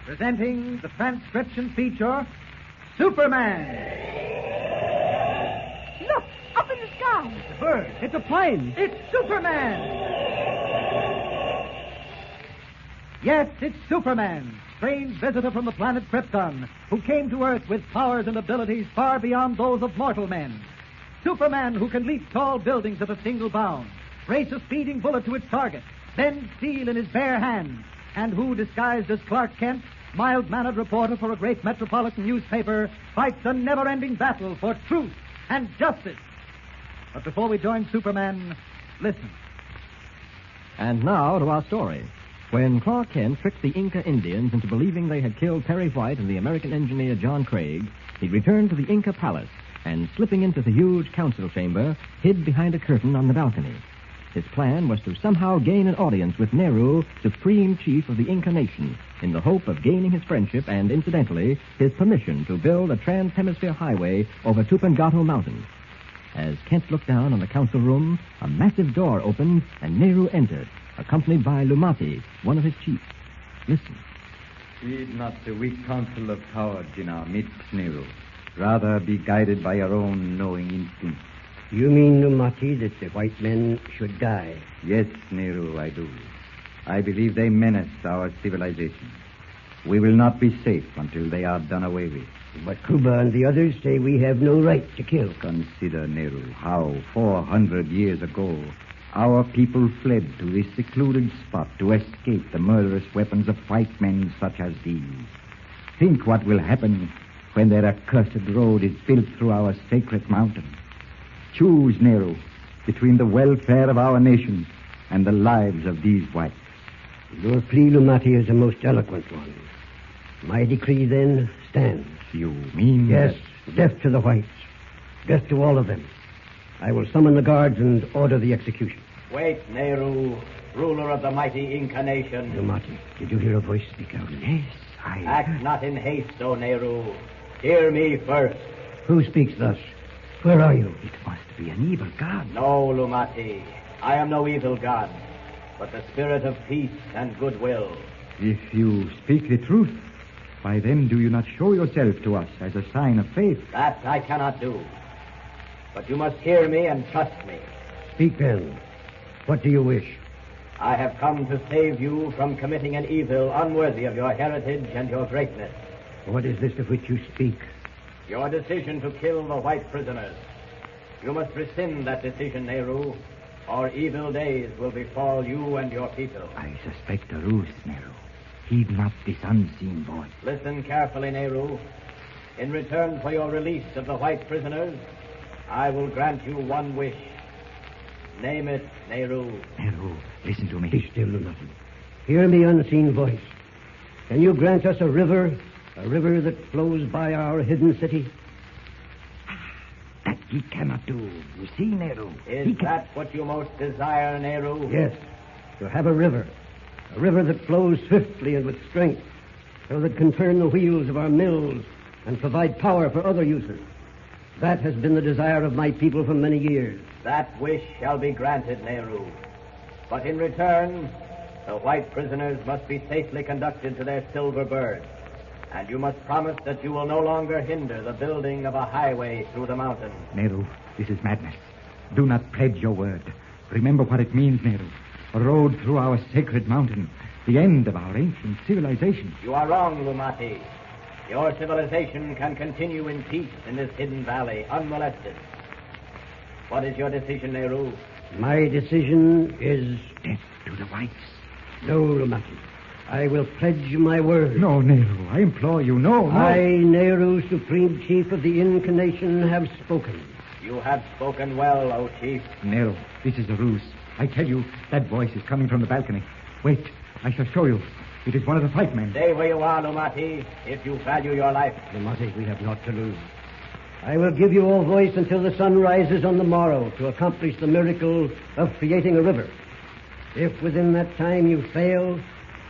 Presenting the transcription feature, Superman. Look, up in the sky. It's a bird. It's a plane. It's Superman. Yes, it's Superman, strange visitor from the planet Krypton, who came to Earth with powers and abilities far beyond those of mortal men. Superman, who can leap tall buildings at a single bound, race a speeding bullet to its target, bend steel in his bare hands, and who, disguised as Clark Kent, mild-mannered reporter for a great metropolitan newspaper, fights a never-ending battle for truth and justice. But before we join Superman, listen. And now to our story. When Clark Kent tricked the Inca Indians into believing they had killed Perry White and the American engineer John Craig, he returned to the Inca palace and, slipping into the huge council chamber, hid behind a curtain on the balcony. His plan was to somehow gain an audience with Nehru, supreme chief of the Inca nation, in the hope of gaining his friendship and, incidentally, his permission to build a trans-hemisphere highway over Tupungato Mountain. As Kent looked down on the council room, a massive door opened and Nehru entered, accompanied by Lumati, one of his chiefs. Listen. Heed not the weak counsel of cowards in our midst, Nehru. Rather be guided by your own knowing instinct. You mean, Lumati, that the white men should die? Yes, Nehru, I do. I believe they menace our civilization. We will not be safe until they are done away with. But Cuba and the others say we have no right to kill. Consider, Nehru, how 400 years ago our people fled to this secluded spot to escape the murderous weapons of white men such as these. Think what will happen when their accursed road is built through our sacred mountain. Choose, Nehru, between the welfare of our nation and the lives of these whites. Your plea, Lumati, is a most eloquent one. My decree, then, stands. You mean... Yes, death to the whites. Death to all of them. I will summon the guards and order the execution. Wait, Nehru, ruler of the mighty Inca nation. Lumati, did you hear a voice speak out? Yes, I... Act not in haste, O Nehru. Hear me first. Who speaks thus? Where are you? It must be an evil god. No, Lumati. I am no evil god, but the spirit of peace and goodwill. If you speak the truth, why then do you not show yourself to us as a sign of faith? That I cannot do. But you must hear me and trust me. Speak then. What do you wish? I have come to save you from committing an evil unworthy of your heritage and your greatness. What is this of which you speak? Your decision to kill the white prisoners. You must rescind that decision, Nehru, or evil days will befall you and your people. I suspect a ruse, Nehru. Heed not this unseen voice. Listen carefully, Nehru. In return for your release of the white prisoners, I will grant you one wish. Name it, Nehru. Nehru, listen to me. Be still, Lumati. Hear me, unseen voice. Can you grant us a river that flows by our hidden city? That he cannot do. You see, Nehru. Is that what you most desire, Nehru? Yes, to have a river that flows swiftly and with strength, so that can turn the wheels of our mills and provide power for other uses. That has been the desire of my people for many years. That wish shall be granted, Nehru. But in return, the white prisoners must be safely conducted to their silver birds. And you must promise that you will no longer hinder the building of a highway through the mountains. Nehru, this is madness. Do not pledge your word. Remember what it means, Nehru. A road through our sacred mountain. The end of our ancient civilization. You are wrong, Lumati. Your civilization can continue in peace in this hidden valley, unmolested. What is your decision, Nehru? My decision is... Death to the whites. No, Lumati. I will pledge my word. No, Nehru, I implore you, no. I, Nehru, Supreme Chief of the Inca nation, have spoken. You have spoken well, O Chief. Nehru, this is a ruse. I tell you, that voice is coming from the balcony. Wait, I shall show you. It is one of the white men. Stay where you are, Lumati, if you value your life. Lumati, we have naught to lose. I will give you all voice until the sun rises on the morrow to accomplish the miracle of creating a river. If within that time you fail,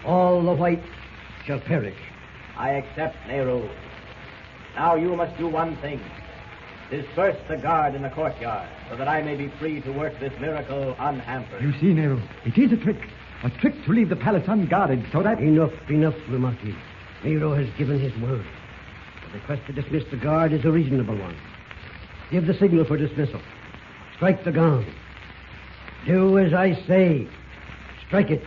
all the whites shall perish. I accept, Nehru. Now you must do one thing. Disperse the guard in the courtyard so that I may be free to work this miracle unhampered. You see, Nehru, it is a trick. A trick to leave the palace unguarded so that... Enough, Lumati. Nero has given his word. The request to dismiss the guard is a reasonable one. Give the signal for dismissal. Strike the gong. Do as I say. Strike it.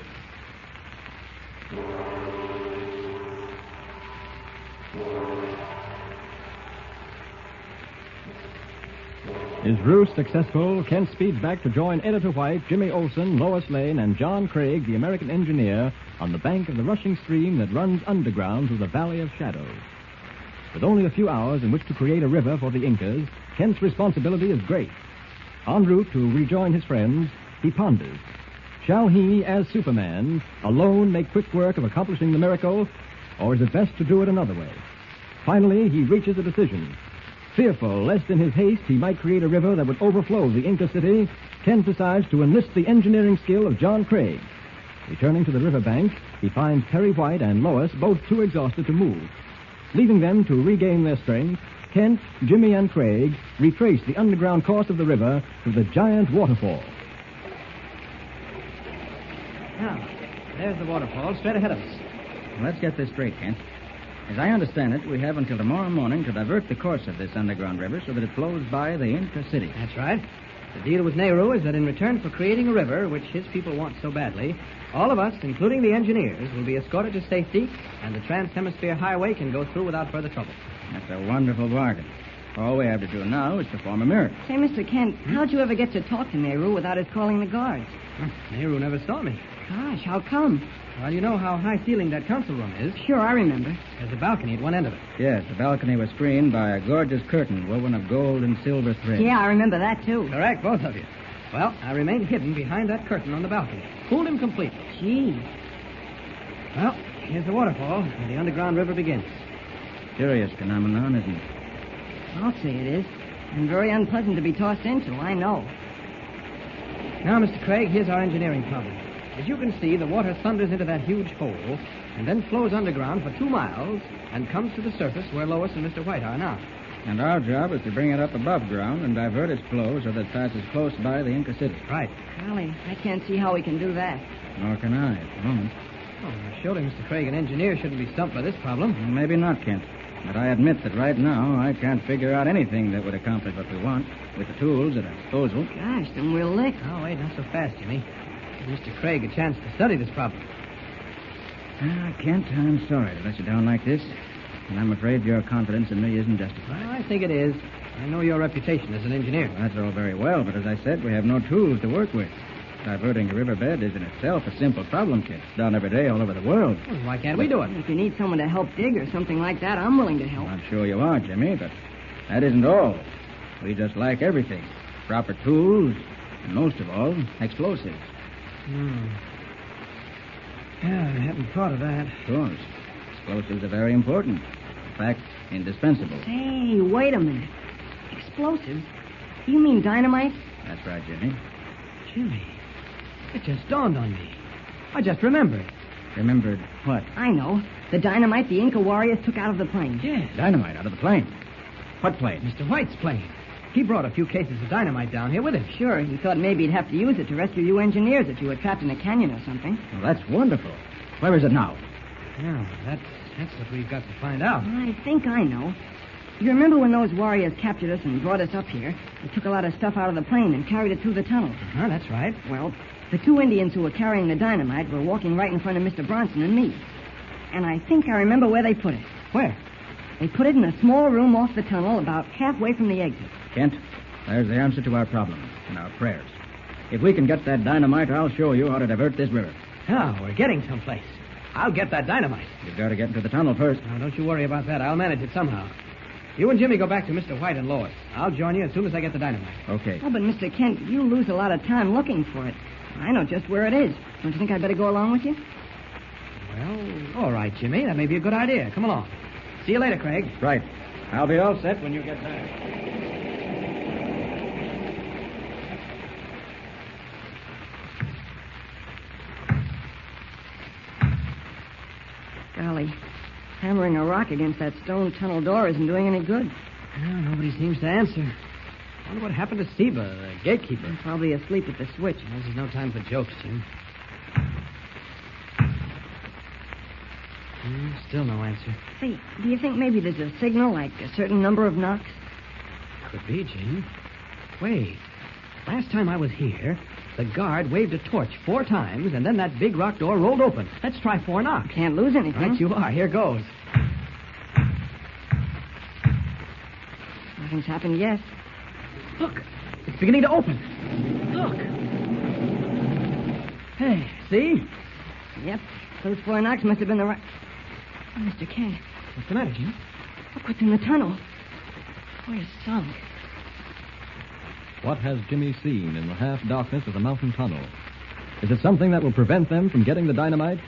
His ruse successful, Kent speeds back to join Editor White, Jimmy Olsen, Lois Lane, and John Craig, the American engineer, on the bank of the rushing stream that runs underground through the Valley of Shadows. With only a few hours in which to create a river for the Incas, Kent's responsibility is great. En route to rejoin his friends, he ponders. Shall he, as Superman, alone make quick work of accomplishing the miracle, or is it best to do it another way? Finally, he reaches a decision. Fearful lest in his haste he might create a river that would overflow the Inca city, Kent decides to enlist the engineering skill of John Craig. Returning to the riverbank, he finds Perry White and Lois both too exhausted to move. Leaving them to regain their strength, Kent, Jimmy, and Craig retrace the underground course of the river to the giant waterfall. Now, there's the waterfall straight ahead of us. Let's get this straight, Kent. As I understand it, we have until tomorrow morning to divert the course of this underground river so that it flows by the Inca city. That's right. The deal with Nehru is that in return for creating a river, which his people want so badly, all of us, including the engineers, will be escorted to safety, and the Trans-Hemisphere Highway can go through without further trouble. That's a wonderful bargain. All we have to do now is perform a miracle. Say, Mr. Kent, how'd you ever get to talk to Nehru without his calling the guards? Nehru never saw me. Gosh, how come? Well, you know how high-ceiling that council room is. Sure, I remember. There's a balcony at one end of it. Yes, the balcony was screened by a gorgeous curtain woven of gold and silver thread. Yeah, I remember that, too. Correct, both of you. Well, I remained hidden behind that curtain on the balcony. Fooled him completely. Gee. Well, here's the waterfall, and the underground river begins. Curious phenomenon, isn't it? I'll say it is. And very unpleasant to be tossed into, I know. Now, Mr. Craig, here's our engineering problem. As you can see, the water thunders into that huge hole and then flows underground for 2 miles and comes to the surface where Lois and Mr. White are now. And our job is to bring it up above ground and divert its flow so that it passes close by the Inca city. Right. Golly, I can't see how we can do that. Nor can I at the moment. Oh, surely Mr. Craig, an engineer, shouldn't be stumped by this problem. Well, maybe not, Kent. But I admit that right now I can't figure out anything that would accomplish what we want with the tools at our disposal. Gosh, then we'll lick. Oh, wait, not so fast, Jimmy. Give Mr. Craig a chance to study this problem. Kent, I'm sorry to let you down like this. And I'm afraid your confidence in me isn't justified. Well, I think it is. I know your reputation as an engineer. Well, that's all very well, but as I said, we have no tools to work with. Diverting a riverbed is in itself a simple problem, Kent. It's done every day all over the world. Well, why can't we do it? If you need someone to help dig or something like that, I'm willing to help. I'm sure you are, Jimmy, but that isn't all. We just like everything. Proper tools, and most of all, explosives. Yeah, I hadn't thought of that. Of course. Explosives are very important. In fact, indispensable. Hey, wait a minute. Explosives? You mean dynamite? That's right, Jimmy. Jimmy, it just dawned on me. I just remembered. Remembered what? I know. The dynamite the Inca warriors took out of the plane. Yes. Dynamite out of the plane. What plane? Mr. White's plane. He brought a few cases of dynamite down here with him. Sure, he thought maybe he'd have to use it to rescue you engineers if you were trapped in a canyon or something. Well, that's wonderful. Where is it now? Yeah, that's what we've got to find out. I think I know. You remember when those warriors captured us and brought us up here? They took a lot of stuff out of the plane and carried it through the tunnel. Uh-huh, that's right. Well, the 2 Indians who were carrying the dynamite were walking right in front of Mr. Bronson and me. And I think I remember where they put it. Where? They put it in a small room off the tunnel about halfway from the exit. Kent, there's the answer to our problem and our prayers. If we can get that dynamite, I'll show you how to divert this river. Now, we're getting someplace. I'll get that dynamite. You've got to get into the tunnel first. Now, don't you worry about that. I'll manage it somehow. You and Jimmy go back to Mr. White and Lois. I'll join you as soon as I get the dynamite. Okay. Oh, but Mr. Kent, you lose a lot of time looking for it. I know just where it is. Don't you think I'd better go along with you? Well, all right, Jimmy. That may be a good idea. Come along. See you later, Craig. Right. I'll be all set when you get back. Golly, hammering a rock against that stone tunnel door isn't doing any good. Well, nobody seems to answer. I wonder what happened to Seba, the gatekeeper. He's probably asleep at the switch. This is no time for jokes, Jim. Still no answer. Say, do you think maybe there's a signal, like a certain number of knocks? Could be, Jane. Wait. Last time I was here, the guard waved a torch 4 times, and then that big rock door rolled open. Let's try 4 knocks. Can't lose anything. Right you are. Here goes. Nothing's happened yet. Look. It's beginning to open. Look. Hey, see? Yep. Those 4 knocks must have been the right... Oh, Mr. Kent, What's the matter, Jane? look what's in the tunnel. We're sunk. What has Jimmy seen in the half-darkness of the mountain tunnel? Is it something that will prevent them from getting the dynamite?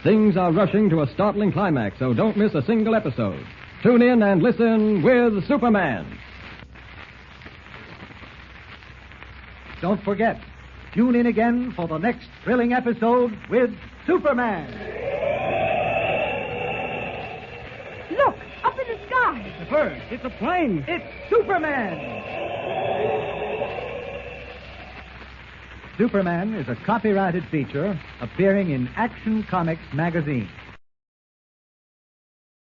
Things are rushing to a startling climax, so don't miss a single episode. Tune in and listen with Superman. Don't forget, tune in again for the next thrilling episode with Superman. Look, up in the sky. The bird. It's a plane. It's Superman. Superman is a copyrighted feature appearing in Action Comics magazine.